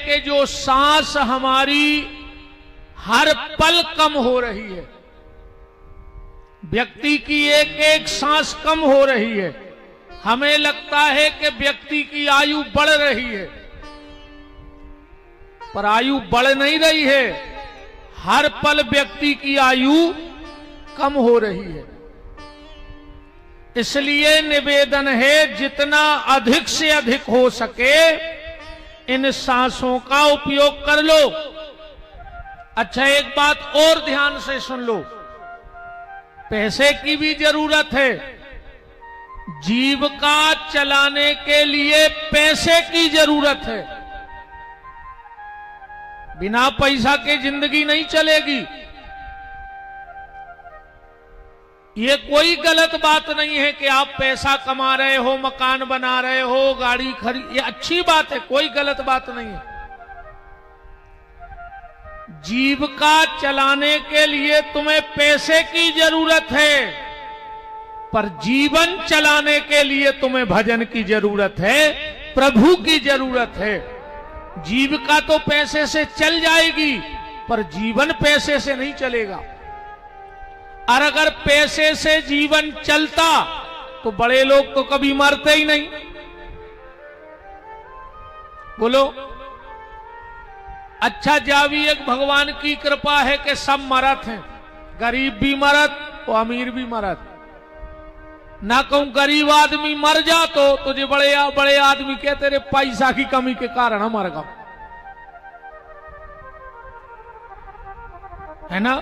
कि जो सांस हमारी हर पल कम हो रही है, व्यक्ति की एक एक सांस कम हो रही है। हमें लगता है कि व्यक्ति की आयु बढ़ रही है, पर आयु बढ़ नहीं रही है, हर पल व्यक्ति की आयु कम हो रही है। इसलिए निवेदन है जितना अधिक से अधिक हो सके इन सांसों का उपयोग कर लो। अच्छा, एक बात और ध्यान से सुन लो, पैसे की भी जरूरत है। जीविका चलाने के लिए पैसे की जरूरत है। बिना पैसा के जिंदगी नहीं चलेगी। ये कोई गलत बात नहीं है कि आप पैसा कमा रहे हो, मकान बना रहे हो, गाड़ी खरीद, ये अच्छी बात है, कोई गलत बात नहीं है। जीविका चलाने के लिए तुम्हें पैसे की जरूरत है, पर जीवन चलाने के लिए तुम्हें भजन की जरूरत है, प्रभु की जरूरत है। जीविका तो पैसे से चल जाएगी, पर जीवन पैसे से नहीं चलेगा। और अगर पैसे से जीवन चलता तो बड़े लोग तो कभी मरते ही नहीं। बोलो, अच्छा जावी एक भगवान की कृपा है कि सब मरत हैं, गरीब भी मरत और अमीर भी मरत। ना कहूं गरीब आदमी मर जा तो तुझे बड़े आदमी कहते रे पैसा की कमी के कारण हम मर गए, है ना।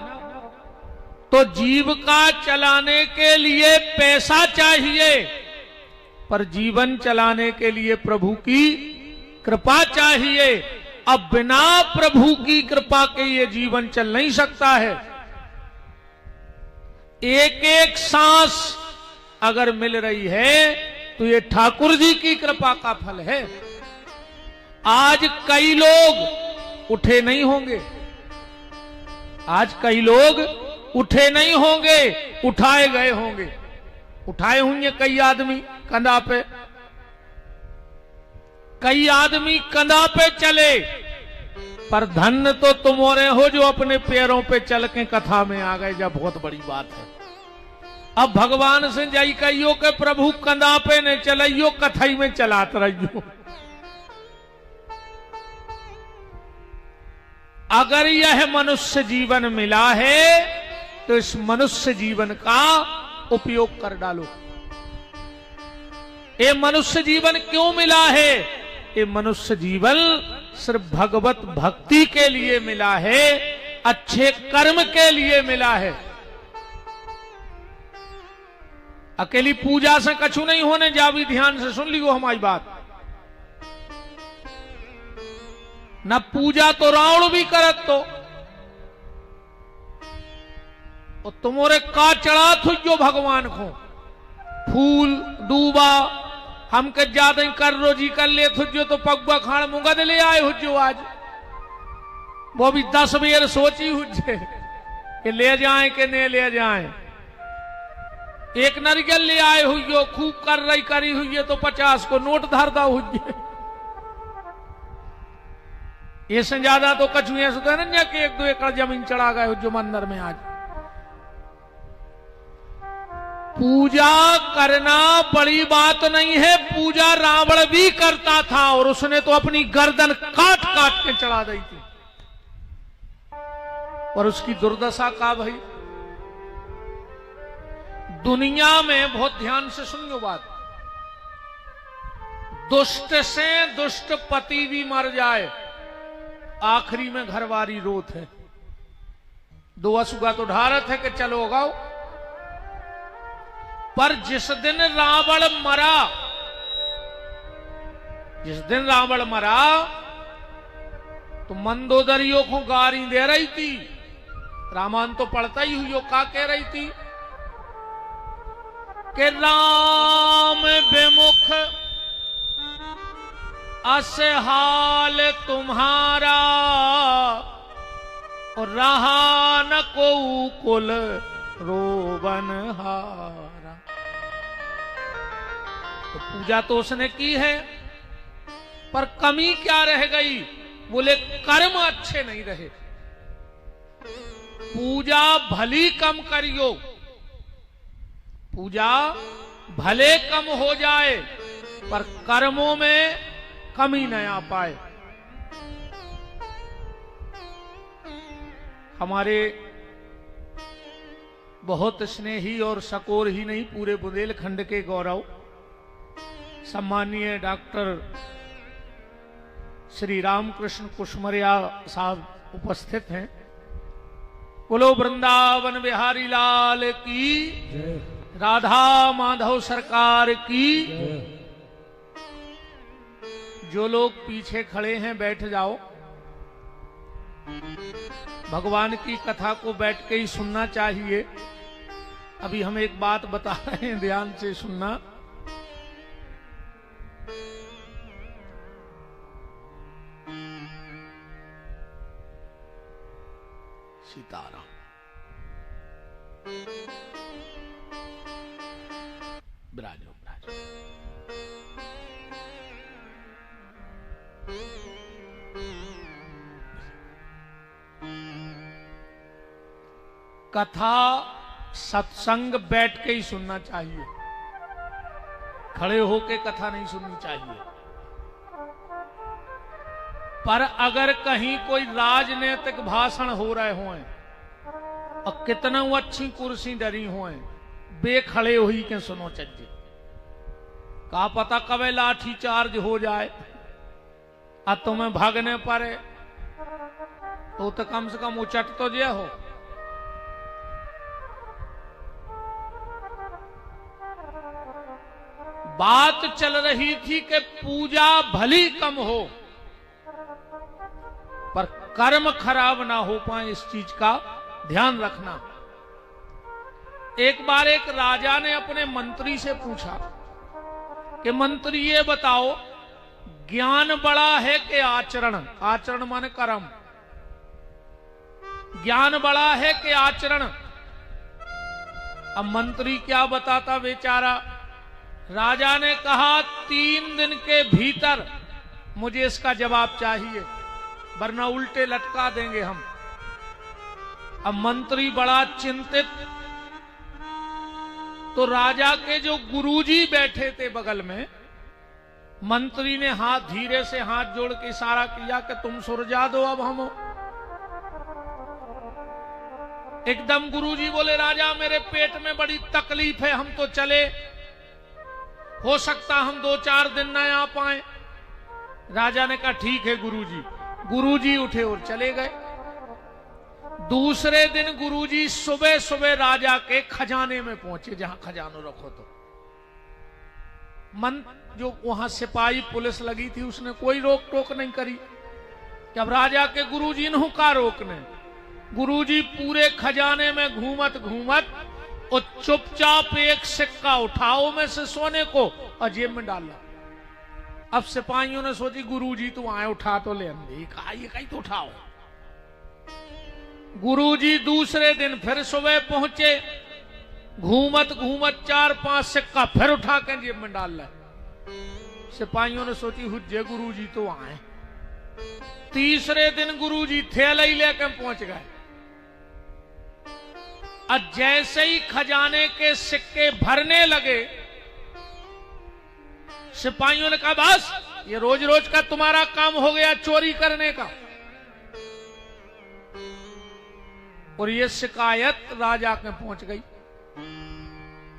तो जीविका चलाने के लिए पैसा चाहिए, पर जीवन चलाने के लिए प्रभु की कृपा चाहिए। अब बिना प्रभु की कृपा के ये जीवन चल नहीं सकता है। एक एक सांस अगर मिल रही है तो ये ठाकुर जी की कृपा का फल है। आज कई लोग उठे नहीं होंगे, आज कई लोग उठे नहीं होंगे, उठाए गए होंगे। उठाए होंगे कई आदमी कंधा पे, कई आदमी कंधा पे चले, पर धन्य तो तुम और हो जो अपने पैरों पे चल के कथा में आ गए, जब बहुत बड़ी बात है। अब भगवान से जाई कहियो के प्रभु कंधा पे ने चलाइयो, कथई में चलात रहियो। अगर यह मनुष्य जीवन मिला है तो इस मनुष्य जीवन का उपयोग कर डालो। ये मनुष्य जीवन क्यों मिला है? ये मनुष्य जीवन सिर्फ भगवत भक्ति के लिए मिला है, अच्छे कर्म के लिए मिला है। अकेली पूजा से कछु नहीं होने जा, भी ध्यान से सुन लियो हमारी बात। न पूजा तो रावण भी करत तो तुम्हारे का चढ़ा थुजो भगवान को फूल दूबा हमके ज्यादा कर रोजी कर ले थुजो तो पगुआ खाण मुंगद ले आए हुजो। आज वो भी 10 बेर सोची हुजे कि ले जाए कि नहीं ले जाए। एक नरियल ले आए हुई, खूब कर रही करी हुई है तो 50 को नोट धरदा हुई। इससे ज्यादा तो कछु ऐसा ना कि 1-2 एकड़ जमीन चढ़ा गए जो मंदिर में। आज पूजा करना बड़ी बात नहीं है, पूजा रावण भी करता था और उसने तो अपनी गर्दन काट काट के चढ़ा दी थी, और उसकी दुर्दशा का भाई। दुनिया में बहुत ध्यान से सुनियो बात, दुष्ट से दुष्ट पति भी मर जाए, आखिरी में घरवारी रोत है। 2 असुगा तो ढारत है कि चलो गाओ, पर जिस दिन रावण मरा, जिस दिन रावण मरा तो मंदोदरियों को गारी दे रही थी। रामायण तो पढ़ता ही हुई, का कह रही थी कि राम विमुख अस हाल तुम्हारा, और रहा न को कुल रोवन हारा। तो पूजा तो उसने की है, पर कमी क्या रह गई? बोले कर्म अच्छे नहीं रहे, पूजा भली कम करियो, पूजा भले कम हो जाए पर कर्मों में कमी न आ पाए। हमारे बहुत स्नेही और सकोर ही नहीं, पूरे बुंदेलखंड के गौरव सम्मानीय डॉक्टर श्री रामकृष्ण कुशमरिया साहब उपस्थित हैं। बोलो वृंदावन बिहारी लाल की, राधा माधव सरकार की। जो लोग पीछे खड़े हैं बैठ जाओ, भगवान की कथा को बैठ के ही सुनना चाहिए। अभी हम एक बात बता रहे हैं, ध्यान से सुनना। सीताराम। विराजो विराजो। कथा सत्संग बैठ के ही सुनना चाहिए, खड़े होके कथा नहीं सुननी चाहिए। पर अगर कहीं कोई राजनीतिक भाषण हो रहे हों और कितना अच्छी कुर्सी डरी हों, बेखड़े हुई के सुनो चज्जे, का पता कब लाठी चार्ज हो जाए और तुम्हें भागने पड़े, तो कम से कम उचट तो जे हो। बात चल रही थी कि पूजा भली कम हो पर कर्म खराब ना हो पाए, इस चीज का ध्यान रखना। एक बार एक राजा ने अपने मंत्री से पूछा कि मंत्री ये बताओ, ज्ञान बड़ा है कि आचरण? आचरण माने कर्म। ज्ञान बड़ा है कि आचरण? अब मंत्री क्या बताता बेचारा। राजा ने कहा 3 दिन के भीतर मुझे इसका जवाब चाहिए, वरना उल्टे लटका देंगे हम। अब मंत्री बड़ा चिंतित, तो राजा के जो गुरुजी बैठे थे बगल में, मंत्री ने हाथ धीरे से हाथ जोड़ के इशारा किया कि तुम सुलझा दो अब हम। एकदम गुरुजी बोले, राजा मेरे पेट में बड़ी तकलीफ है, हम तो चले, हो सकता हम 2-4 दिन न आ पाए। राजा ने कहा ठीक है गुरुजी। गुरुजी उठे और चले गए। दूसरे दिन गुरुजी सुबह सुबह राजा के खजाने में पहुंचे, जहां खजानो रखो। तो जो वहां सिपाही पुलिस लगी थी उसने कोई रोक टोक नहीं करी कि अब राजा के गुरुजी ने का रोकने। गुरुजी पूरे खजाने में घूमत घूमत और चुपचाप एक सिक्का उठाओ में से सोने को और जेब में डाला। अब सिपाहियों ने सोची गुरुजी तो आए, उठा तो ले, कहा ये कहीं तो उठाओ। गुरुजी दूसरे दिन फिर सुबह पहुंचे, घूमत घूमत 4-5 सिक्का फिर उठा के जेब में डाल ला। सिपाहियों ने सोची हुज्जे गुरुजी तो आए। तीसरे दिन गुरुजी थैला ही लेकर पहुंच गए। और जैसे ही खजाने के सिक्के भरने लगे, सिपाहियों ने कहा बस ये रोज रोज का तुम्हारा काम हो गया चोरी करने का। और ये शिकायत राजा के पहुंच गई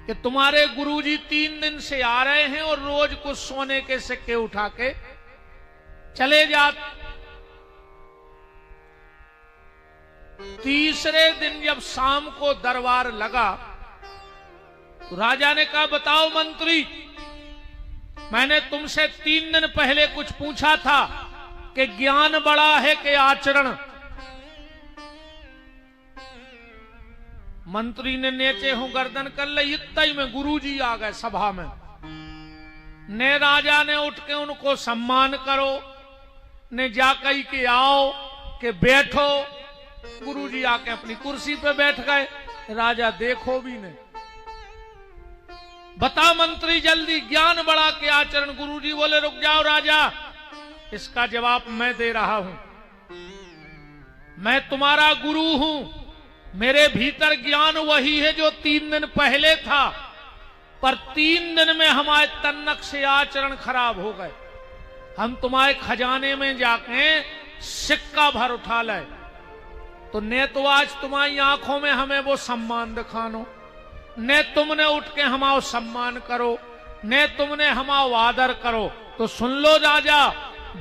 कि तुम्हारे गुरुजी 3 दिन से आ रहे हैं और रोज कुछ सोने के सिक्के उठा के चले जाते। तीसरे दिन जब शाम को दरबार लगा तो राजा ने कहा बताओ मंत्री, मैंने तुमसे 3 दिन पहले कुछ पूछा था कि ज्ञान बड़ा है कि आचरण। मंत्री ने नीचे हूं गर्दन कर ली। इतना ही में गुरुजी आ गए सभा में। ने राजा ने उठ के उनको सम्मान करो, ने जाकर के आओ कि बैठो। गुरुजी आके अपनी कुर्सी पे बैठ गए। राजा देखो भी नहीं। बता मंत्री जल्दी, ज्ञान बड़ा के आचरण? गुरुजी बोले रुक जाओ राजा, इसका जवाब मैं दे रहा हूं। मैं तुम्हारा गुरु हूं, मेरे भीतर ज्ञान वही है जो 3 दिन पहले था, पर 3 दिन में हमारे तन्नक से आचरण खराब हो गए। हम तुम्हारे खजाने में जाके सिक्का भर उठा लाए, तो ने तो आज तुम्हारी आंखों में हमें वो सम्मान दिखानो, ने तुमने उठ के हमारा सम्मान करो, ने तुमने हमारा आदर करो। तो सुन लो राजा,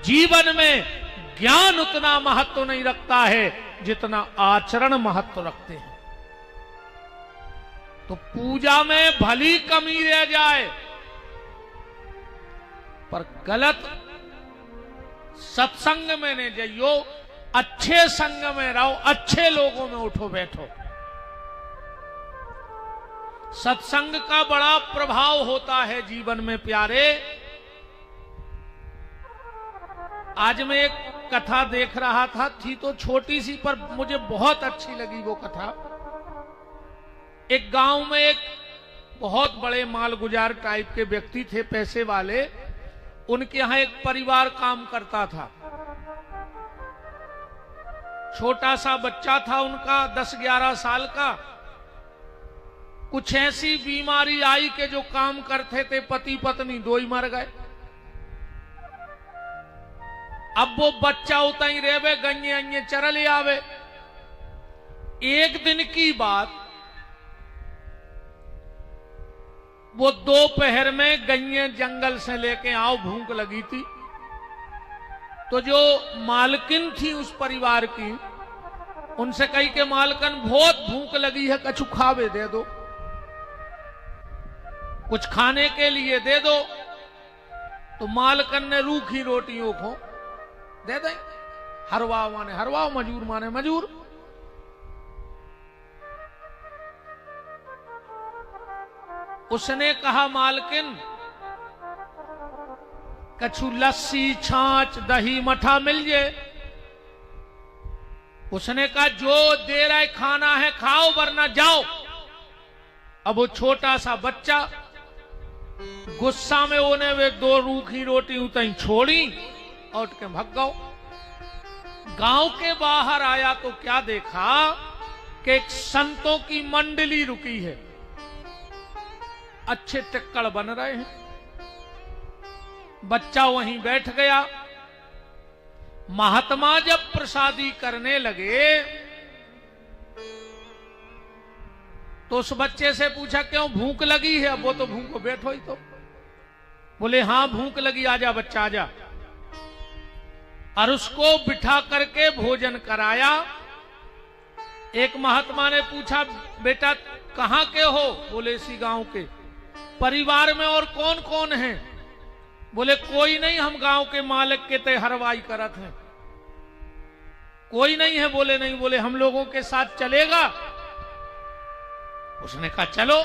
जीवन में ज्ञान उतना महत्व नहीं रखता है जितना आचरण महत्व रखते हैं। तो पूजा में भली कमी रह जाए, पर गलत सत्संग में नहीं जाइयो, अच्छे संग में रहो, अच्छे लोगों में उठो बैठो। सत्संग का बड़ा प्रभाव होता है जीवन में प्यारे। आज मैं एक कथा देख रहा था, थी तो छोटी सी, पर मुझे बहुत अच्छी लगी वो कथा। एक गांव में एक बहुत बड़े मालगुजार टाइप के व्यक्ति थे, पैसे वाले। उनके यहां एक परिवार काम करता था। छोटा सा बच्चा था उनका, 10-11 साल का। कुछ ऐसी बीमारी आई कि जो काम करते थे पति पत्नी 2 ही मर गए। अब वो बच्चा उतना ही रेवे, गन्ये अन्ये चरले आवे। एक दिन की बात, वो दोपहर में गन्ये जंगल से लेके आओ, भूख लगी थी। तो जो मालकिन थी उस परिवार की, उनसे कही कि मालकन बहुत भूख लगी है, कछु खावे दे दो, कुछ खाने के लिए दे दो। तो मालकन ने रूखी रोटियों को दे दे। हरवाओ माने हरवाओ, मजूर माने मजूर। उसने कहा मालकिन, कछु लस्सी छाछ दही मठा मिल जाए। उसने कहा जो दे रहा है खाना है खाओ, वरना जाओ। अब वो छोटा सा बच्चा गुस्सा में उन्हें वे 2 रूखी रोटी उतई छोड़ी और के भाग गओ। गांव के बाहर आया तो क्या देखा कि एक संतों की मंडली रुकी है, अच्छे टिक्कड़ बन रहे हैं। बच्चा वहीं बैठ गया। महात्मा जब प्रसादी करने लगे तो उस बच्चे से पूछा क्यों भूख लगी है? अब वो तो भूख को बैठो ही तो। बोले हाँ भूख लगी, आजा बच्चा आजा। और उसको बिठा करके भोजन कराया। एक महात्मा ने पूछा बेटा कहां के हो? बोले इसी गांव के। परिवार में और कौन कौन है? बोले कोई नहीं, हम गांव के मालिक के ते हरवाई करत हैं। कोई नहीं है? बोले नहीं। बोले हम लोगों के साथ चलेगा? उसने कहा चलो।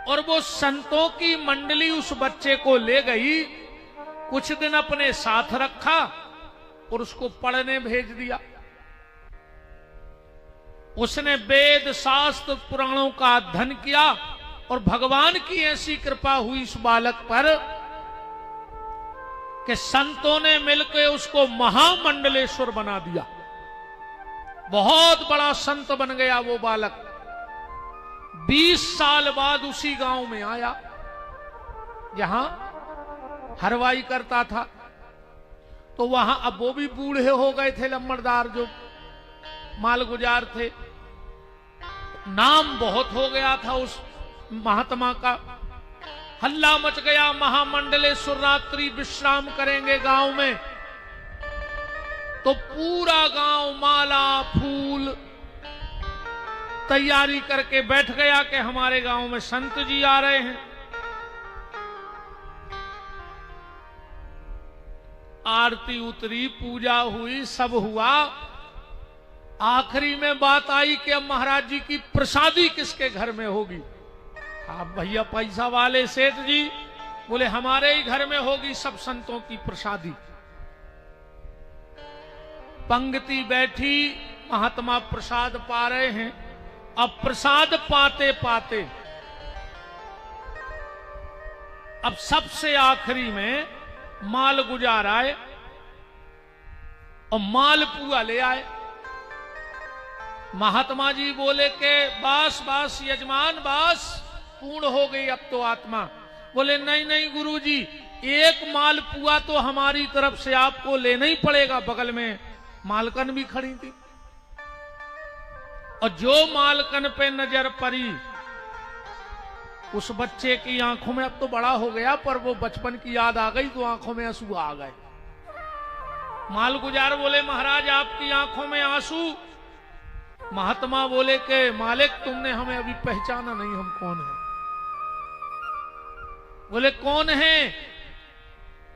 और वो संतों की मंडली उस बच्चे को ले गई, कुछ दिन अपने साथ रखा और उसको पढ़ने भेज दिया। उसने वेद शास्त्र पुराणों का अध्ययन किया और भगवान की ऐसी कृपा हुई इस बालक पर कि संतों ने मिलकर उसको महामंडलेश्वर बना दिया। बहुत बड़ा संत बन गया वो बालक। 20 साल बाद उसी गांव में आया जहां हरवाई करता था। तो वहां अब वो भी बूढ़े हो गए थे, लम्बरदार जो मालगुजार थे। नाम बहुत हो गया था उस महात्मा का। हल्ला मच गया, महामंडलेश्वर रात्रि विश्राम करेंगे गांव में। तो पूरा गांव माला फूल तैयारी करके बैठ गया कि हमारे गांव में संत जी आ रहे हैं। आरती उतरी, पूजा हुई, सब हुआ। आखिरी में बात आई कि अब महाराज जी की प्रसादी किसके घर में होगी? आप भैया पैसा वाले सेठ जी बोले हमारे ही घर में होगी सब संतों की प्रसादी। पंक्ति बैठी, महात्मा प्रसाद पा रहे हैं। अब प्रसाद पाते पाते अब सबसे आखिरी में माल गुजार आए और माल पुआ ले आए। महात्मा जी बोले के बस बस यजमान बस, पूर्ण हो गई अब तो आत्मा। बोले नहीं नहीं गुरुजी, एक माल पुआ तो हमारी तरफ से आपको लेना ही पड़ेगा। बगल में मालकन भी खड़ी थी और जो मालकन पे नजर पड़ी उस बच्चे की आंखों में, अब तो बड़ा हो गया पर वो बचपन की याद आ गई तो आंखों में आंसू आ गए। माल गुजार बोले महाराज आपकी आंखों में आंसू। महात्मा बोले के मालिक तुमने हमें अभी पहचाना नहीं, हम कौन हैं? बोले कौन है?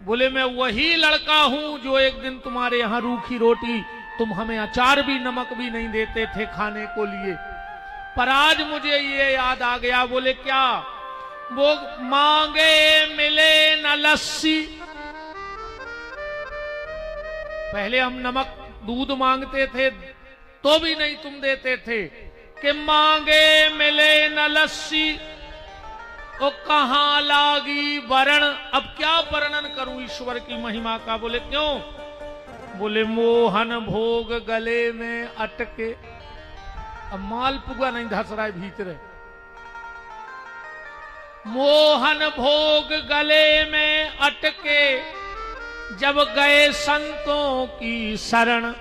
बोले मैं वही लड़का हूं जो एक दिन तुम्हारे यहां रूखी रोटी, तुम हमें अचार भी नमक भी नहीं देते थे खाने को लिए, पर आज मुझे ये याद आ गया। बोले क्या? वो मांगे मिले न लस्सी। पहले हम नमक दूध मांगते थे तो भी नहीं तुम देते थे, कि मांगे मिले न लस्सी ओ कहां लागी वरण। अब क्या वर्णन करूं ईश्वर की महिमा का? बोले क्यों? बोले मोहन भोग गले में अटके। अब माल पुआ नहीं धस रहा है भीतर। मोहन भोग गले में अटके जब गए संतों की शरण।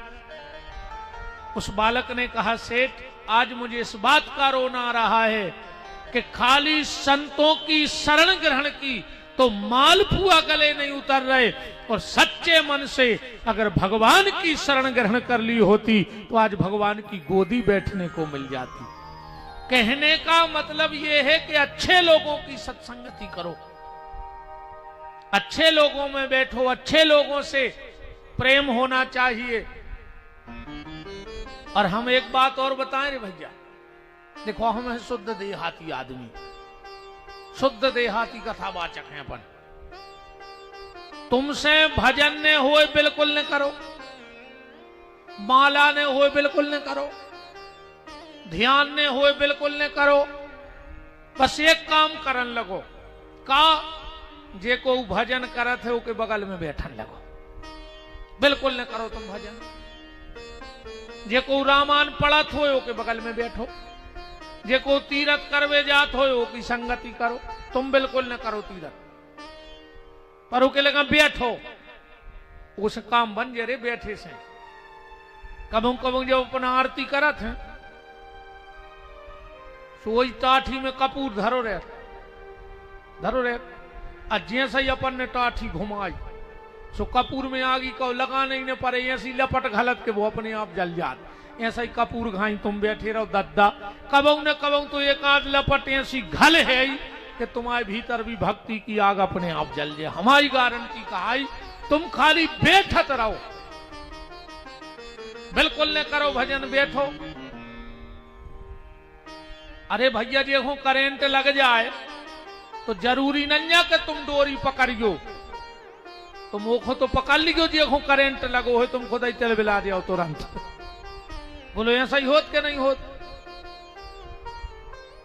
उस बालक ने कहा सेठ आज मुझे इस बात का रोना आ रहा है कि खाली संतों की शरण ग्रहण की तो मालपुआ गले नहीं उतर रहे, और सच्चे मन से अगर भगवान की शरण ग्रहण कर ली होती तो आज भगवान की गोदी बैठने को मिल जाती। कहने का मतलब यह है कि अच्छे लोगों की सत्संगति करो, अच्छे लोगों में बैठो, अच्छे लोगों से प्रेम होना चाहिए। और हम एक बात और बताएं रे भैया, देखो हम है शुद्ध देहाती आदमी, शुद्ध देहाती कथावाचक हैं अपन। तुमसे भजन ने होए बिल्कुल न करो, माला ने होए बिल्कुल न करो, ध्यान ने होए बिल्कुल न करो। बस एक काम करन लगो का जे को भजन करत है ओके बगल में बैठन लगो। बिल्कुल न करो तुम भजन। जे को रामायण पढ़त हो ओके बगल में बैठो, जे को तीरथ करवे जात हो ओकी संगति करो। तुम बिल्कुल न करो तीरथ, पर ओके लगा बैठो, उस काम बन जे रे बैठे से। कबू कबू जब अपना आरती करत है सोई टाठी में कपूर धरो रहे जैसे ही अपन ने टाठी घुमाई सो कपूर में आगी को लगा नहीं ने पड़े, ऐसी लपट घलत के वो अपने आप जल जात। ऐसा ही कपूर घाई तुम बैठे रहो दद्दा, कबू न कबू तो एक आध लपट ऐसी घल है कि तुम्हारे भीतर भी भक्ति की आग अपने आप जल जाए। हमारी गारंटी कहाई, तुम खाली बैठत रहो, बिल्कुल न करो भजन, बैठो। अरे भैया देखो करेंट लग जाए तो जरूरी नहीं है कि तुम डोरी पकड़ियो, तुम ओखो तो पकड़ लियो। देखो करेंट लगो है तुम खुद ही चल बिला दिया तुरंत। बोलो ऐसा ही होत के नहीं होत?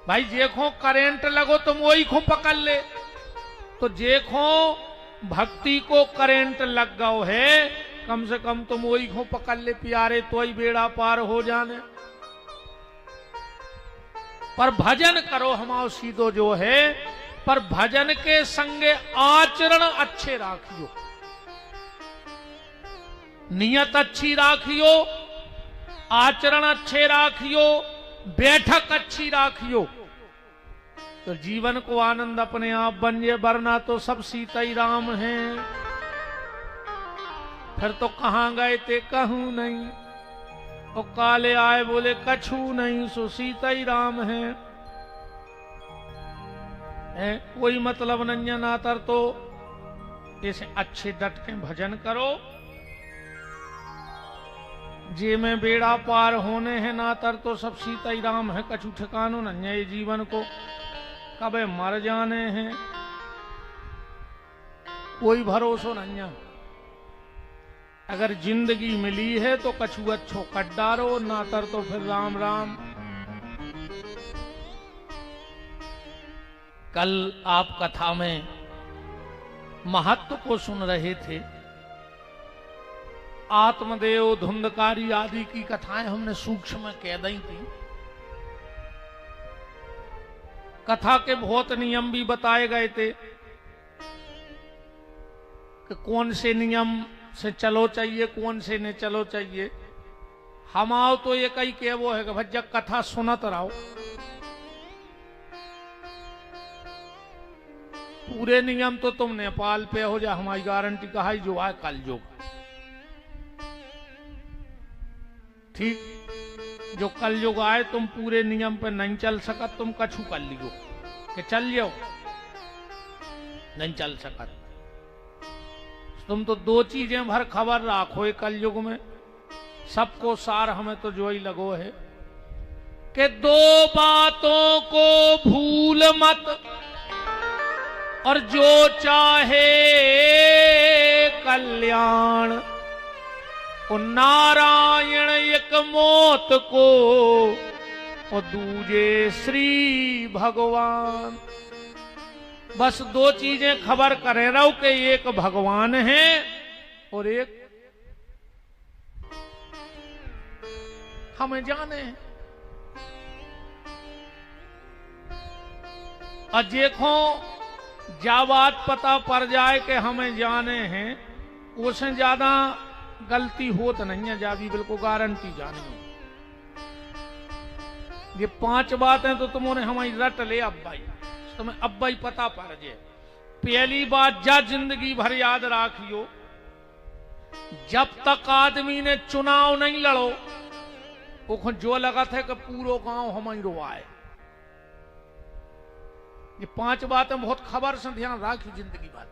भाई देखो करेंट लगो तुम वही खो पकड़ ले, तो देखो भक्ति को करेंट लग गओ है, कम से कम तुम वही खो पकड़ ले प्यारे, तो ही बेड़ा पार हो जाने। पर भजन करो हमारा सीधो जो है, पर भजन के संगे आचरण अच्छे राखियो, नियत अच्छी राखियो, आचरण अच्छे राखियो, बैठक अच्छी राखियो, तो जीवन को आनंद अपने आप बन जाए। वरना तो सब सीता ही राम हैं, फिर तो कहां गए थे कहूं नहीं, और काले आए बोले कछु नहीं, सो सीता ही राम है। कोई मतलब नहीं है ना तर तो ऐसे अच्छे डट के भजन करो, जे में बेड़ा पार होने हैं ना तर तो सब सीता ही राम है। कछु ठिकानो नहीं है ये जीवन को, कब मर जाने हैं कोई भरोसा नहीं है। अगर जिंदगी मिली है तो कछु अच्छो कट डारो, ना तर तो फिर राम राम। कल आप कथा में महत्व को सुन रहे थे। आत्मदेव, धुंधकारी आदि की कथाएं हमने सूक्ष्म कह दी थी। कथा के बहुत नियम भी बताए गए थे कि कौन से नियम से चलो चाहिए, कौन से नहीं चलो चाहिए। हम आओ तो ये कई के वो है कि भैया कथा सुनत रहो, पूरे नियम तो तुम नेपाल पे हो जा, हमारी गारंटी कहा जो आए कल जो ठीक। जो कल युग आए तुम पूरे नियम पे नहीं चल सकत, तुम कछु कर लियो कि चल जाओ, नहीं चल सकत। तुम तो दो चीजें भर खबर राखो कल युग में, सबको सार हमें तो जो ही लगो है कि दो बातों को भूल मत, और जो चाहे कल्याण, और नारायण एक मौत को, और दूजे श्री भगवान। बस दो चीजें खबर करे रहो कि एक भगवान है और एक हमें जाने हैं। और देखो जा बात पता पड़ जाए कि हमें जाने हैं, उससे ज्यादा गलती हो तो नहीं है, जा भी बिल्कुल गारंटी जानी। ये 5 बातें तो तुमने हमारी रट ले अब भाई, तुम्हें अब भाई पता पड़ जाए। पहली बात जा जिंदगी भर याद राखियो, जब तक आदमी ने चुनाव नहीं लड़ो वो जो लगा था कि पूरा गांव हमारी रोआए। ये 5 बातें बहुत खबर से ध्यान राखियो, जिंदगी भर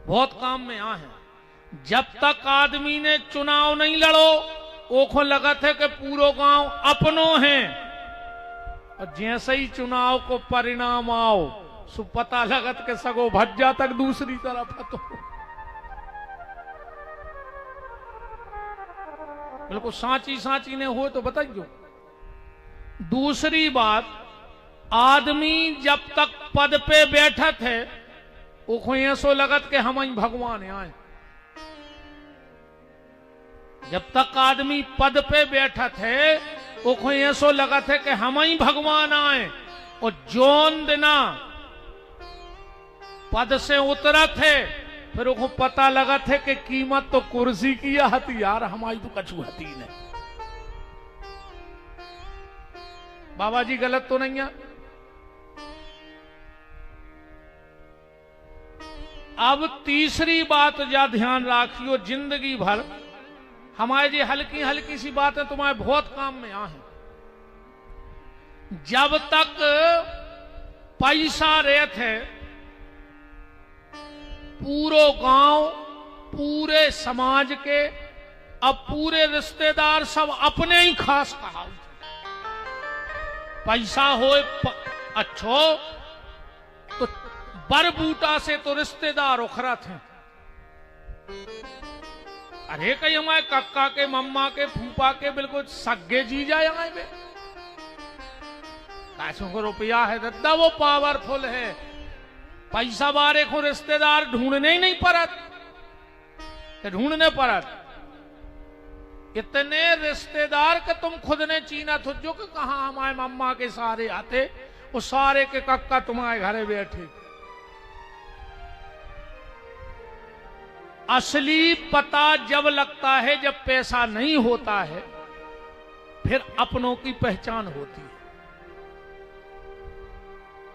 बहुत काम में आ है। जब तक आदमी ने चुनाव नहीं लड़ो वो लगा था कि पूरा गांव अपनों है, और जैसे ही चुनाव को परिणाम आओ सो पता लगत के सगो भज्जा तक दूसरी तरफ तो बिल्कुल सांची ने हो तो बताइए। दूसरी बात, आदमी जब तक पद पे बैठा थे वो ऐसो लगत के हम ही भगवान आए। जब तक आदमी पद पे बैठा थे वो ऐसो लगा थे कि हम ही भगवान आए, और जोन दिना पद से उतरा थे फिर वो पता लगा थे कि कीमत तो कुर्सी की हती यार, हमारी तो कछु हती नहीं। बाबा जी गलत तो नहीं है। अब तीसरी बात जा ध्यान राखियो, जिंदगी भर हमारे जी हल्की हल्की सी बातें तुम्हारे बहुत काम में आ हैं। जब तक पैसा रहे थे पूरो गांव, पूरे समाज के, अब पूरे रिश्तेदार सब अपने ही खास कहा। पैसा हो अच्छो तो बरबूटा से तो रिश्तेदार उखरा थे। अरे कहीं हमारे कक्का के, मम्मा के, फूफा के बिल्कुल सगे जीजा आए बे। कैसों को रुपया है दद्दा, वो पावरफुल है। पैसा बारे को रिश्तेदार ढूंढने ही नहीं पड़त, ढूंढने पड़त। इतने रिश्तेदार के तुम खुद ने चीना थो जो कि कहा हमारे मम्मा के सारे आते, वो सारे के कक्का तुम्हारे घरे बैठे। असली पता जब लगता है जब पैसा नहीं होता है, फिर अपनों की पहचान होती है।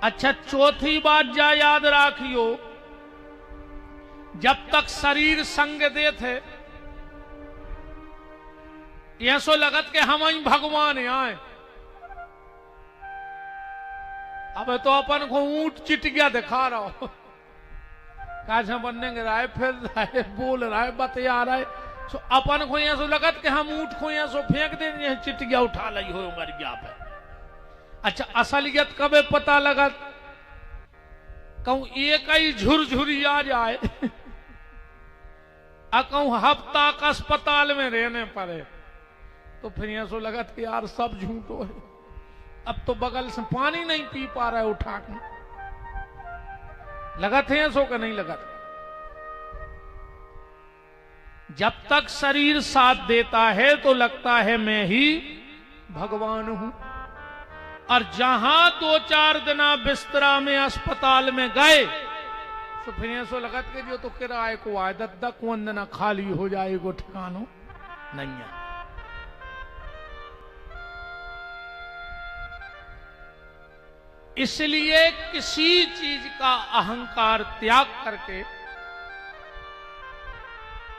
अच्छा, चौथी बात जा याद राखियो, जब तक शरीर संग दे थे ऐसो लगत के हम ही भगवान आए। अब तो अपन को ऊंट चिटिया दिखा रहा हो, कैसे बनने रहा है, फिर रहा है, बोल रहा है, बतिया रहा है। सो अपन को ऐसो लगत के हम ऊंट को ऐसो फेंक दे, चिटिया उठा ली हो मरिया पे। अच्छा, असलियत कबे पता लगत, कहूं एक ही झुरझुरी आ जाए कहूं हफ्ता का अस्पताल में रहने पड़े, तो फिर ऐसो लगत कि यार सब झूठो है। अब तो बगल से पानी नहीं पी पा रहा है उठा के, लगत है ऐसो का नहीं लगत। जब तक शरीर साथ देता है तो लगता है मैं ही भगवान हूं, और जहां 2-4 दिना बिस्तरा में अस्पताल में गए तो फिर ऐसो लगत के जो तो किराए को आए दद्दा कुंदना खाली हो जाएगो ठिकानो नहीं है। इसलिए किसी चीज का अहंकार त्याग करके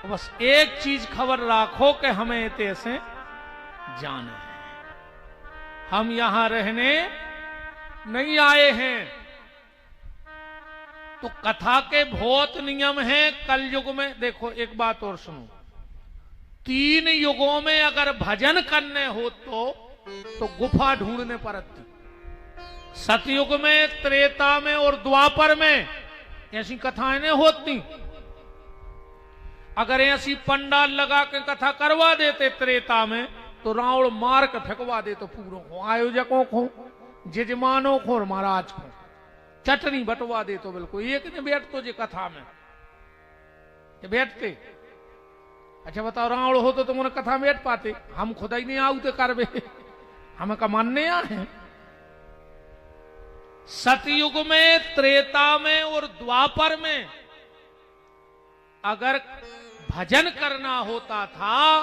बस एक चीज खबर राखो कि हमें तैसे जाना है, हम यहां रहने नहीं आए हैं। तो कथा के बहुत नियम हैं। कलयुग में देखो एक बात और सुनो, 3 युगों में अगर भजन करने हो तो गुफा ढूंढने पड़ती। सतयुग में, त्रेता में और द्वापर में ऐसी कथाएं नहीं होती। अगर ऐसी पंडाल लगा के कथा करवा देते त्रेता में तो रावण मार के फेंकवा दे तो पूरों को, आयोजकों को, जजमानों को और महाराज को चटनी बंटवा दे तो बिल्कुल एक ने बैठ तो जे कथा में बैठते। अच्छा बताओ रावण हो तो तुम कथा में बैठ पाते? हम खुदा ही नहीं आउते करवे, हमें का मानने आए। सतयुग में, त्रेता में और द्वापर में अगर भजन करना होता था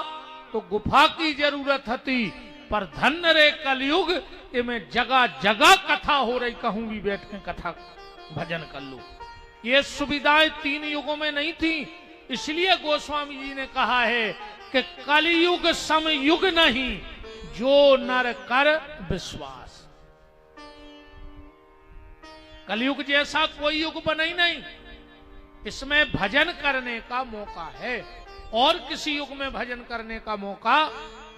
तो गुफा की जरूरत थी, पर धन्य रे कलयुग इनमें जगह जगह कथा हो रही, कहूं भी बैठ के कथा भजन कर लो। ये सुविधाएं 3 युगों में नहीं थी। इसलिए गोस्वामी जी ने कहा है कि कलयुग समयुग नहीं, जो नर कर विश्वास। कलयुग जैसा कोई युग बना ही नहीं। इसमें भजन करने का मौका है, और किसी युग में भजन करने का मौका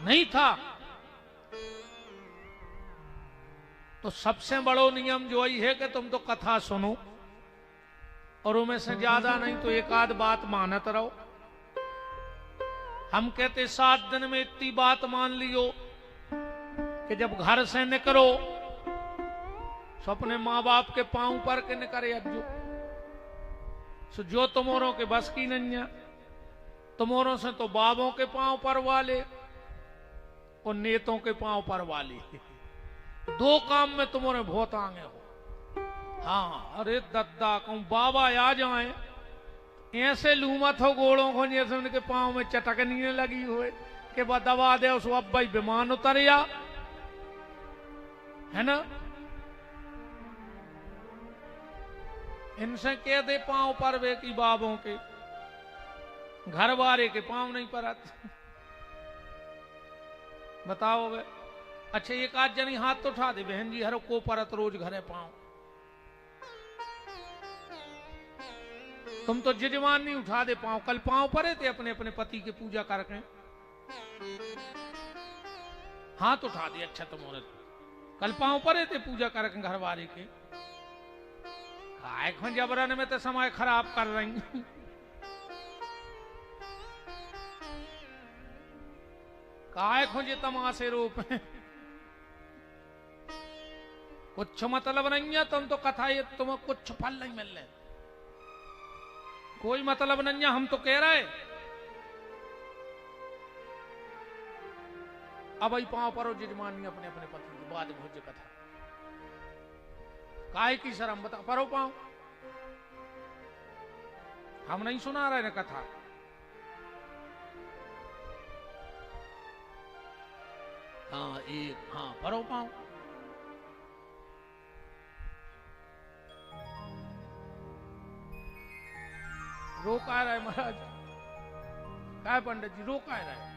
नहीं था। तो सबसे बड़ो नियम जो ही है कि तुम तो कथा सुनो, और उनमें से ज्यादा नहीं तो एक आध बात मानत रहो। हम कहते 7 दिन में इतनी बात मान लियो कि जब घर से निकलो तो अपने माँ बाप के पांव पर के निकरे अज्जो, सो जो तुमोरों के बस की नहीं है, तुमोरों से तो बाबों के पांव पर वाले और नेतों के पांव पर वाले, 2 काम में तुमोरे बहुत आगे हो। हाँ अरे दद्दा कहूं बाबा आ जाए ऐसे लूमत हो गोड़ों को जैसे उनके पांव में चटकनी लगी हुए कि दबा दे उस अब भाई विमान उतर या, है ना। इनसे कह दे पांव पर वे की बाबों के, घर वाले के पांव नहीं परत। बताओ वे। अच्छा एक आध जनी हाथ तो उठा दे बहन जी, हर को परत रोज घरे पांव। तुम तो जजमान नहीं उठा दे पांव, कल पांव परे थे अपने अपने पति के पूजा करके, हाथ उठा दे। अच्छा तुम्हारे कल पांव परे थे पूजा करके घर वाले के, काय जबरन में तो समय खराब कर रही। काय खोजे तमाशे रूप में, कुछ मतलब नहीं है। तुम तो कथा ये तुम्हें कुछ फल नहीं मिल रहे, कोई मतलब नहीं है। हम तो कह रहे अब आई पांव परो जजमानी अपने अपने पति के बाद भोज कथा, काय की शर्म बता, परो पांव। हम नहीं सुना रहे ना कथा। हाँ एक, हाँ परो पांव। रोका रहा है महाराज, काय पंडित जी रोका रहा है?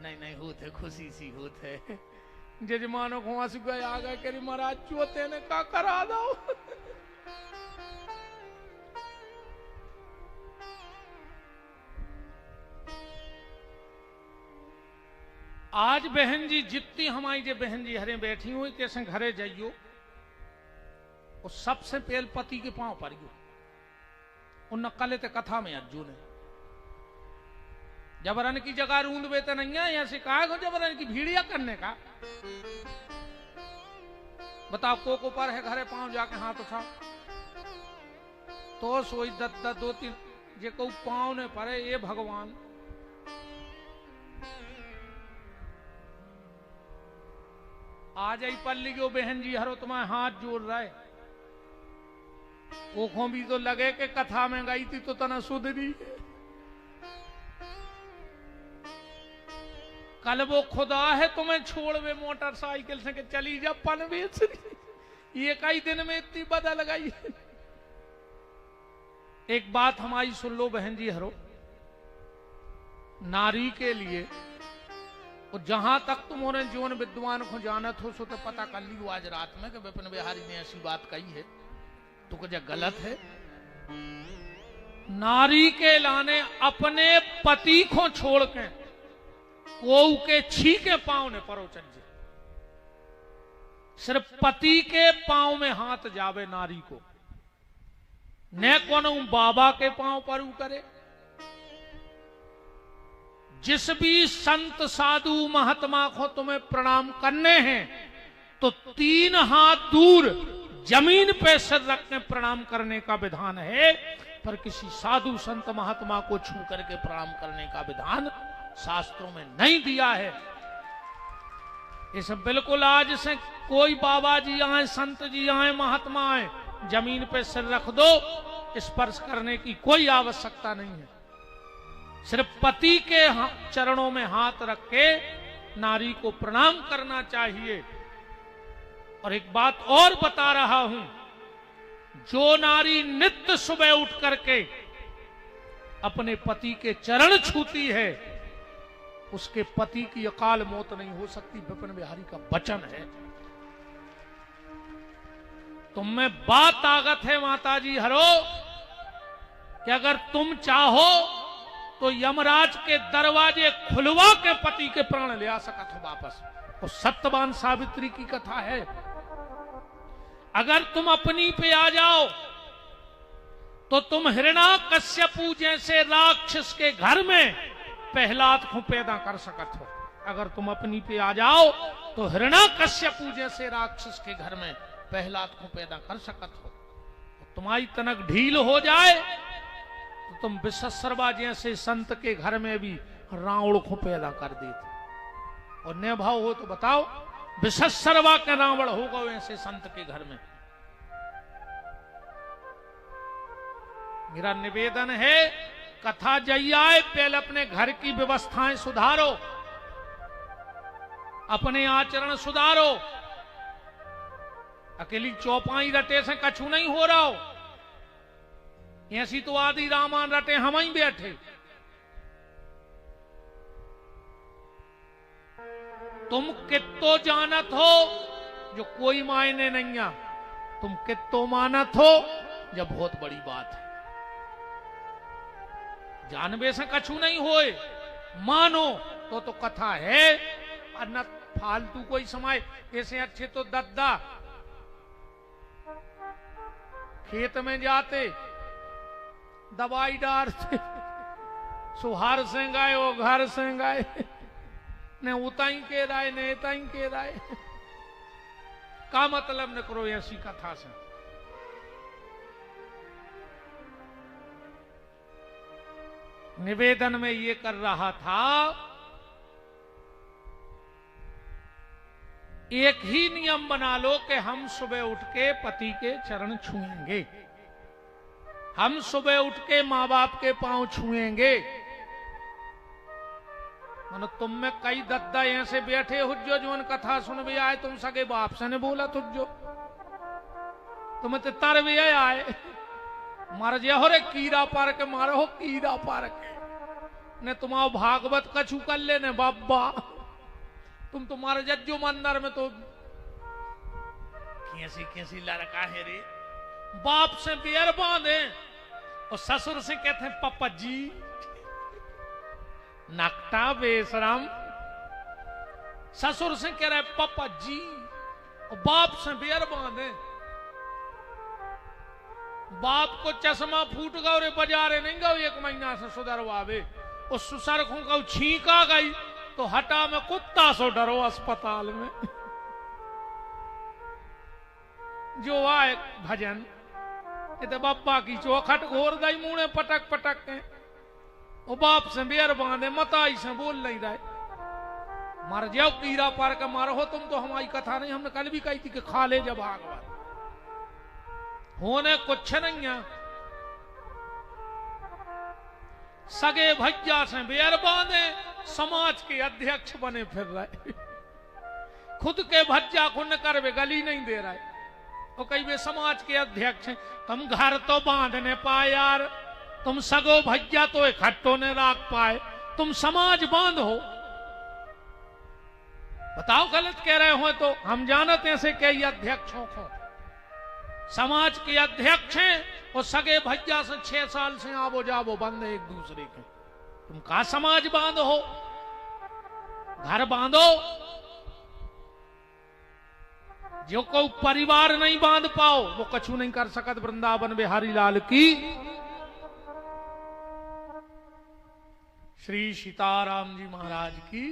नहीं नहीं होते खुशी सी होते। जजमानों को आंसू गए आ गए करी महाराज चोते ने का करा दो। आज बहन जी जितनी हमारी जे बहन जी हरे बैठी हुई कैसे घरे जाइयो, वो सबसे पहले पति के पांव पड़ियो। उन नकले ते कथा में अज्जू ने जबरन की जगह रूंद बेते नहीं है, ऐसे कहा को जबरन की भीड़िया करने का। बताओ को पर है घरे पांव जाके हाथ उठा तो सोई 2-3 जे को पाँव ने परे, ये भगवान आ जाई पल्ली गयो बहन जी हरो तुम्हारे हाथ जोड़ रहा है। वो भी तो लगे कि कथा में गई थी तो तना सुधरी। कल वो खुदा है तुम्हें छोड़ वे मोटरसाइकिल से के चली जा पन बेच रही, ये कई दिन में इतनी बदल गई। एक बात हमारी सुन लो बहन जी हरो, नारी के लिए और जहां तक तुम्हारे जीवन विद्वान को जानत हो सो तो पता कर ली आज रात में कि विपिन बिहारी ने ऐसी बात कही है तो कुछ गलत है। नारी के लाने अपने पति को छोड़ के कोऊ के छी के पांव ने परो चंजे, सिर्फ पति के पांव में हाथ जावे नारी को, न कोनो बाबा के पांव पर करे। जिस भी संत साधु महात्मा को तुम्हें प्रणाम करने हैं तो 3 हाथ दूर जमीन पे सिर रख के प्रणाम करने का विधान है, पर किसी साधु संत महात्मा को छू करके प्रणाम करने का विधान शास्त्रों में नहीं दिया है। इस बिल्कुल आज से कोई बाबा जी आए, संत जी आए, महात्मा आए, जमीन पे सिर रख दो, स्पर्श करने की कोई आवश्यकता नहीं है। सिर्फ पति के चरणों में हाथ रख के नारी को प्रणाम करना चाहिए। और एक बात और बता रहा हूं, जो नारी नित्य सुबह उठ करके अपने पति के चरण छूती है उसके पति की अकाल मौत नहीं हो सकती, विपिन बिहारी का वचन है। तुम में बात ताकत है माताजी हरो कि अगर तुम चाहो तो यमराज के दरवाजे खुलवा के पति के प्राण ले आ सकत हो वापस। तो सत्यवान सावित्री की कथा है। अगर तुम अपनी पे आ जाओ तो तुम हिरण्याकश्यपु जैसे राक्षस के घर में प्रहलाद को पैदा कर सकत हो। अगर तुम अपनी पे आ जाओ तो हिरण्याकश्यपु जैसे राक्षस के घर में प्रहलाद को पैदा कर सकत हो। तुम्हारी तनक ढील हो जाए तो तुम विश्वसर्वा जैसे संत के घर में भी रावण को पैदा कर देते। और न भाव हो तो बताओ, विश्वसर्वा के रावण होगा वैसे संत के घर में। मेरा निवेदन है, कथा जइयाए पहले अपने घर की व्यवस्थाएं सुधारो, अपने आचरण सुधारो। अकेली चौपाई रटे से कछु नहीं हो रहा हो। ऐसी तो आदि रामान रटे हम ही बैठे। तुम कितो जानत हो जो कोई मायने नहीं है, तुम कितो मानत हो जब बहुत बड़ी बात है। जानबे से कछु नहीं होए, मानो तो कथा है। और न फालतू कोई समय ऐसे अच्छे तो दद्दा खेत में जाते दवाई डालते, सुहार से गाय वो घर से गाय, ने उताई के राय ने ताई के राय का मतलब न करो ऐसी कथा से। निवेदन में ये कर रहा था, एक ही नियम बना लो कि हम सुबह उठ के पति के चरण छुएंगे, हम सुबह उठ के माँ बाप के पांव छुएंगे। मानो तुम में कई दद्दा ऐसे बैठे हो जो जोन कथा सुन भी आए, तुम सगे बाप से ने बोला तुझो तुम्हें तो तर भी आए मर जा हो रे कीड़ा पार के मारो हो कीड़ा पार के ने तुम्हारा भागवत कछु कर लेने बाबा। तुम तुम्हारे जज्जो मंदिर में तो कैसी कैसी लड़का है रे, बाप से बेर बांधे और ससुर से कहते हैं पापा जी। नकटा बेशरम ससुर से कह रहा है पापा जी और बाप से बेर बांधे। बाप को चश्मा फूट गया और बाजारे नहीं गए, 1 महीना से सुधरवावे। उस सुसर को छींक आ गई तो हटा में कुत्ता सो डरो अस्पताल में। जो आए भजन ये तो बापा की चौखट घोर दई मुंह पटक पटक के वो बाप से बेर बांधे मताई से बोल नहीं रहे मर जाओ कीड़ा पार के मारो हो तुम तो हमारी कथा नहीं हमने कल भी कही थी कि खा ले जब भागवत होने कुछ नहीं है सगे भैया से बेर बांधे समाज के अध्यक्ष बने फिर रहे खुद के भज्जा खुन कर वे गली नहीं दे रहे वो कई वे समाज के अध्यक्ष हैं तुम घर तो बांधने पाए यार तुम सगो भज्जा तो इकट्ठो ने राख पाए तुम समाज बांधो बताओ गलत कह रहे हो तो हम जानते हैं से कई अध्यक्षों को समाज के अध्यक्ष हैं और सगे भज्जा से 6 साल से आवो जावो बंद है एक दूसरे के तुम का समाज बांधो घर बांधो जो को परिवार नहीं बांध पाओ वो कछु नहीं कर सकत। वृंदावन बिहारी लाल की श्री सीताराम जी महाराज की।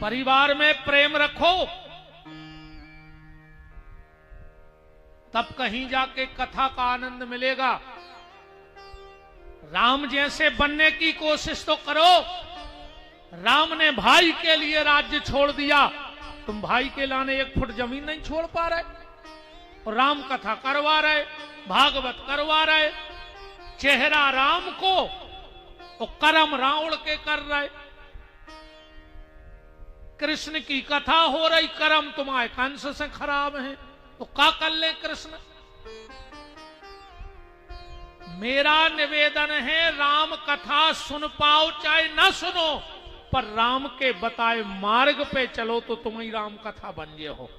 परिवार में प्रेम रखो तब कहीं जाके कथा का आनंद मिलेगा। राम जैसे बनने की कोशिश तो करो। राम ने भाई के लिए राज्य छोड़ दिया, तुम भाई के लाने 1 फुट जमीन नहीं छोड़ पा रहे और राम कथा करवा रहे, भागवत करवा रहे। चेहरा राम को और कर्म रावण के कर रहे। कृष्ण की कथा हो रही, कर्म तुम्हारे कंस से खराब है तो का कर ले कृष्ण। मेरा निवेदन है राम कथा सुन पाओ चाहे न सुनो, पर राम के बताए मार्ग पे चलो तो तुम ही राम कथा बन जे हो।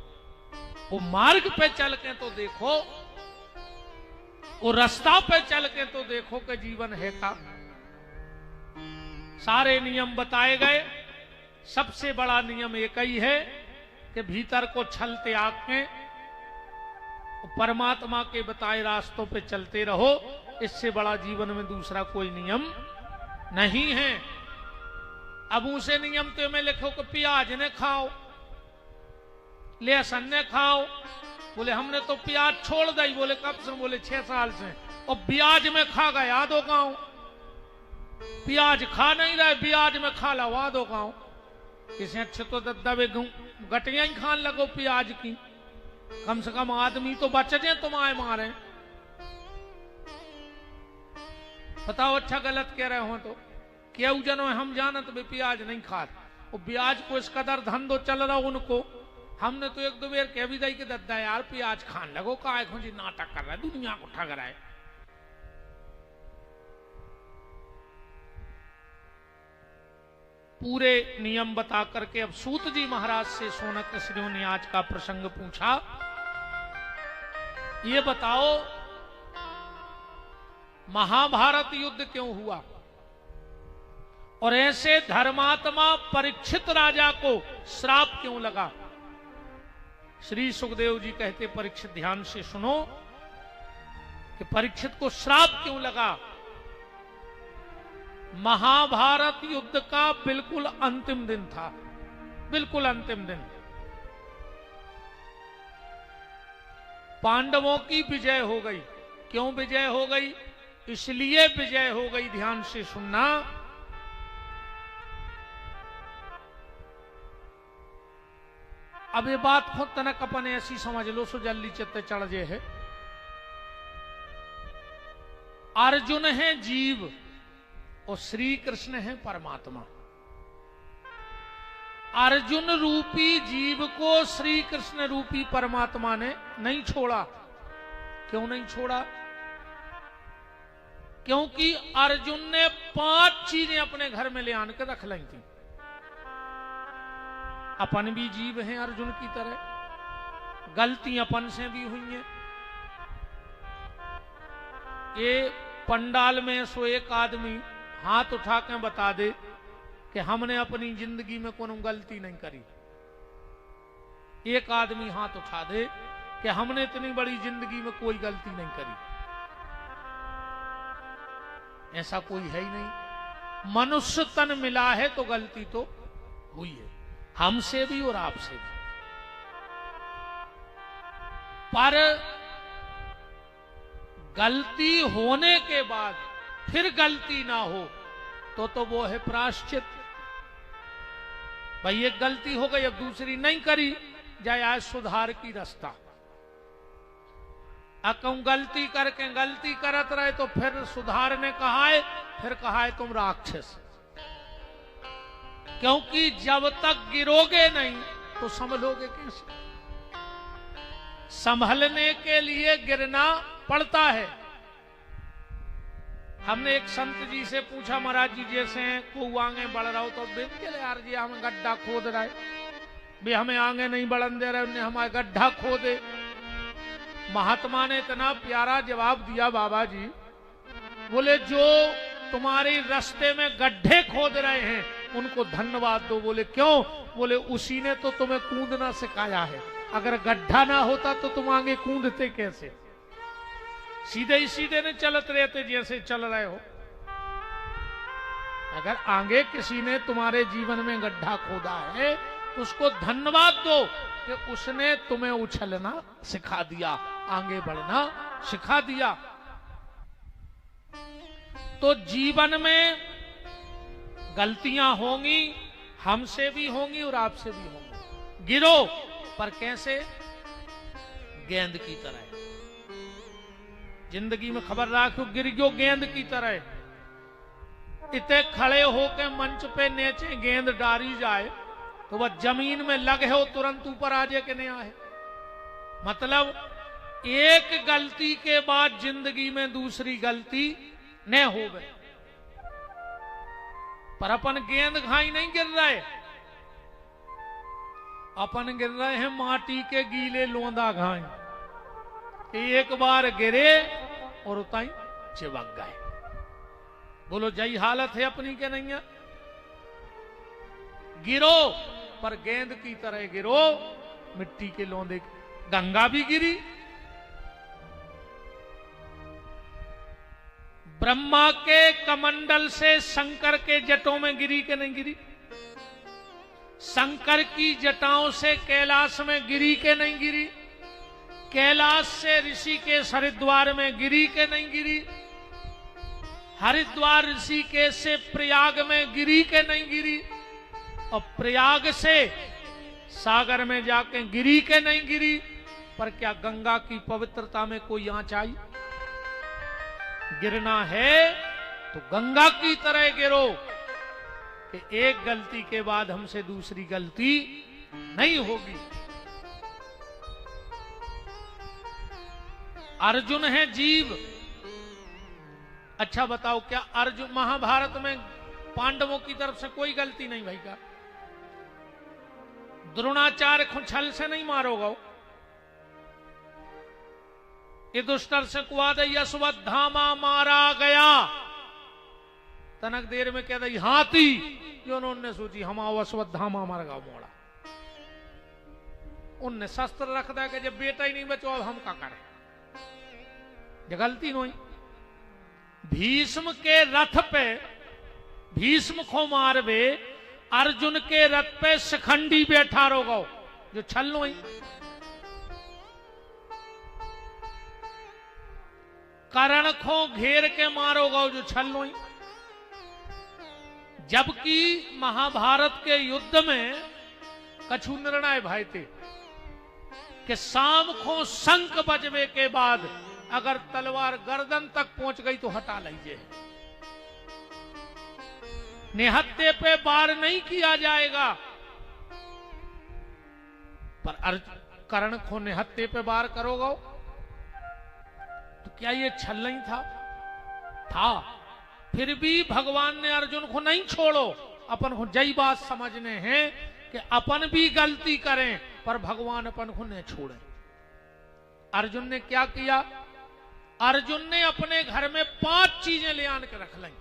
वो मार्ग पे चल के तो देखो, वो रास्ता पे चल के तो देखो कि जीवन है का। सारे नियम बताए गए, सबसे बड़ा नियम एक ही है कि भीतर को छल त्याग के परमात्मा के बताए रास्तों पे चलते रहो। इससे बड़ा जीवन में दूसरा कोई नियम नहीं है। अब उसे नियम तो में लिखो कि प्याज ने खाओ, लहसुन ने खाओ। बोले हमने तो प्याज छोड़ दी। बोले कब से? बोले 6 साल से। और ब्याज में खा गया दो गांव। प्याज खा नहीं रहे, ब्याज में खा लवा दो गांव। किसी अच्छे तो दबे गटियां ही खान लगो प्याज की। कम से कम आदमी तो बच जाए, तुम आए मारे। बताओ अच्छा गलत कह रहे हो तो क्या जनो हम जानत भी प्याज नहीं खाते। और ब्याज को इस कदर धंधो चल रहा उनको। हमने तो 1-2 बेर कह भी दी कि दद्दा यार प्याज खान लगो, काय खोजी नाटक कर रहा है, दुनिया को ठग रहा है। पूरे नियम बता करके अब सूत जी महाराज से सोनक ऋषियों ने आज का प्रसंग पूछा। ये बताओ महाभारत युद्ध क्यों हुआ और ऐसे धर्मात्मा परीक्षित राजा को श्राप क्यों लगा। श्री सुखदेव जी कहते परीक्षित ध्यान से सुनो कि परीक्षित को श्राप क्यों लगा। महाभारत युद्ध का बिल्कुल अंतिम दिन था, बिल्कुल अंतिम दिन। पांडवों की विजय हो गई। क्यों विजय हो गई? इसलिए विजय हो गई, ध्यान से सुनना। अब ये बात खुद तनक अपन ऐसी समझ लो सो जल्दी चित्त चढ़ जे है। अर्जुन है जीव और श्री कृष्ण है परमात्मा। अर्जुन रूपी जीव को श्री कृष्ण रूपी परमात्मा ने नहीं छोड़ा। क्यों नहीं छोड़ा? क्योंकि अर्जुन ने 5 चीजें अपने घर में ले आन के रख ली थी। अपन भी जीव हैं अर्जुन की तरह, गलती अपन से भी हुई हैं। ये पंडाल में सो एक आदमी हाथ उठा के बता दे कि हमने अपनी जिंदगी में कोनो गलती नहीं करी। एक आदमी हाथ उठा दे कि हमने इतनी बड़ी जिंदगी में कोई गलती नहीं करी। ऐसा कोई है ही नहीं। मनुष्य तन मिला है तो गलती तो हुई है, हमसे भी और आपसे भी। पर गलती होने के बाद फिर गलती ना हो तो वो है प्रायश्चित। भाई एक गलती हो गई, अब दूसरी नहीं करी जाए, आज सुधार की रास्ता। अकम गलती करके गलती करत रहे तो फिर सुधारने कहा है, फिर कहा है तुम राक्षस। क्योंकि जब तक गिरोगे नहीं तो संभलोगे कैसे? संभलने के लिए गिरना पड़ता है। हमने एक संत जी से पूछा, महाराज जी जैसे को आगे बढ़ रहा हो तो बिल्कुल यार जी हम गड्ढा खोद रहे, भी हमें आगे नहीं बढ़न दे रहे, उन्हें हमारे गड्ढा खोदे। महात्मा ने इतना प्यारा जवाब दिया, बाबा जी बोले जो तुम्हारे रास्ते में गड्ढे खोद रहे हैं उनको धन्यवाद दो। बोले क्यों? बोले उसी ने तो तुम्हें कूदना सिखाया है, अगर गड्ढा ना होता तो तुम आगे कूदते कैसे? सीधे ही सीधे ने चलत रहते जैसे चल रहे हो। अगर आगे किसी ने तुम्हारे जीवन में गड्ढा खोदा है तो उसको धन्यवाद दो कि उसने तुम्हें उछलना सिखा दिया, आगे बढ़ना सिखा दिया। तो जीवन में गलतियां होंगी, हमसे भी होंगी और आपसे भी होंगी। गिरो पर कैसे? गेंद की तरह। जिंदगी में खबर रखो, गिर गयो गेंद की तरह। इतने खड़े होके मंच पे नीचे गेंद डारी जाए तो वह जमीन में लगे हो तुरंत ऊपर आ जाए कि नहीं आए। मतलब एक गलती के बाद जिंदगी में दूसरी गलती न हो गए। पर अपन गेंद घाई नहीं गिर रहे, अपन गिर रहे हैं माटी के गीले लोंदा घाई। एक बार गिरे और उताई चिपक गए। बोलो जई हालत है अपनी के नहीं है? गिरो पर गेंद की तरह गिरो, मिट्टी के लोंदे। गंगा भी गिरी, ब्रह्मा के कमंडल से शंकर के जटों में गिरी के नहीं गिरी? शंकर की जटाओं से कैलाश में गिरी के नहीं गिरी? कैलाश से ऋषिकेश हरिद्वार में गिरी के नहीं गिरी? हरिद्वार ऋषिकेश से प्रयाग में गिरी के नहीं गिरी? और प्रयाग से सागर में जाके गिरी के नहीं गिरी? पर क्या गंगा की पवित्रता में कोई आंच आई? गिरना है तो गंगा की तरह गिरो कि एक गलती के बाद हमसे दूसरी गलती नहीं होगी। अर्जुन है जीव। अच्छा बताओ, क्या अर्जुन महाभारत में पांडवों की तरफ से कोई गलती नहीं भाई का? द्रोणाचार्य को छल से नहीं मारोगा? युधिष्ठिर से कुआ दे यशवत्थामा मारा गया, तनक देर में कह दई हाथी जो उन्होंने सोची हम अश्वत्थामा मर गया मोड़ा। उनने शस्त्र रख दिया कि जब बेटा ही नहीं बचो अब हम क्या करें? ये गलती नहीं। भीष्म के रथ पे भीष्म को मारवे, अर्जुन के रथ पे शिखंडी बैठा रोगो जो छल नहीं। कर्ण को घेर के मारोगा जो छल नहीं। जबकि महाभारत के युद्ध में कछु निर्णय भाई थे कि शाम को शंख बजवे के बाद अगर तलवार गर्दन तक पहुंच गई तो हटा लीजिए। निहत्थे पे वार नहीं किया जाएगा। पर कर्ण को निहत्थे पे वार करोगे तो क्या ये छल नहीं था? फिर भी भगवान ने अर्जुन को नहीं छोड़ो। अपन को जई बात समझने हैं कि अपन भी गलती करें पर भगवान अपन को नहीं छोड़े। अर्जुन ने क्या किया? अर्जुन ने अपने घर में 5 चीजें ले आन के रख ली,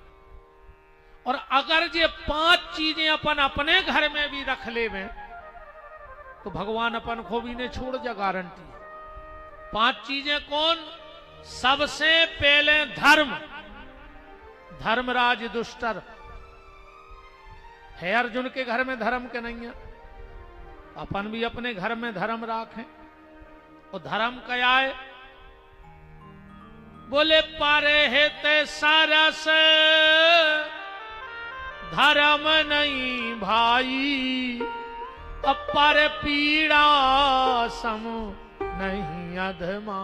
और अगर ये 5 चीजें अपन अपने घर में भी रख ले में तो भगवान अपन को भी नहीं छोड़ जा, गारंटी है। 5 चीजें कौन? सबसे पहले धर्म। धर्मराज युधिष्ठिर है अर्जुन के घर में धर्म के नहीं है, अपन भी अपने घर में धर्म राखें। और धर्म क्या है? बोले पारे है ते सारस धर्म नहीं भाई, अपर पीड़ा सम नहीं अधमा।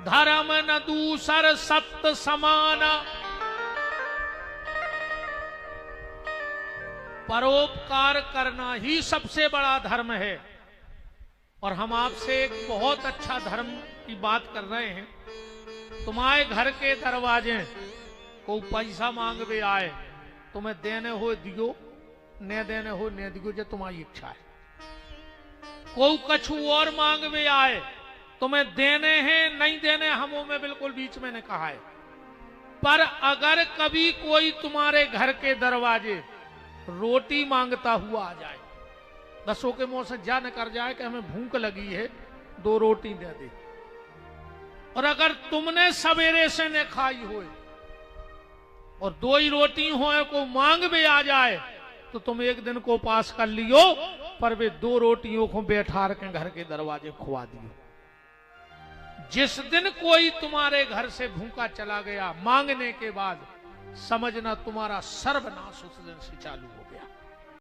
धर्म न दूसर सत्य समान, परोपकार करना ही सबसे बड़ा धर्म है। और हम आपसे एक बहुत अच्छा धर्म की बात कर रहे हैं। तुम्हारे घर के दरवाजे को पैसा मांगवे आए, तुम्हें देने हो दियो, न देने हो न दियो, जो तुम्हारी इच्छा है। कोई कछु और मांगवे आए, तुम्हें देने हैं नहीं देने, हमों में बिल्कुल बीच में ने कहा है। पर अगर कभी कोई तुम्हारे घर के दरवाजे रोटी मांगता हुआ आ जाए, दसों के मुंह से जा न कर जाए कि हमें भूख लगी है, 2 रोटी दे दे, और अगर तुमने सवेरे से न खाई हो और 2 ही रोटी हो को मांग भी आ जाए, तो तुम एक दिन को उपास कर लियो, पर वे 2 रोटियों को बैठा के घर के दरवाजे खुआ दियो। जिस दिन कोई तुम्हारे घर से भूखा चला गया मांगने के बाद, समझना तुम्हारा सर्वनाश उस दिन से चालू हो गया।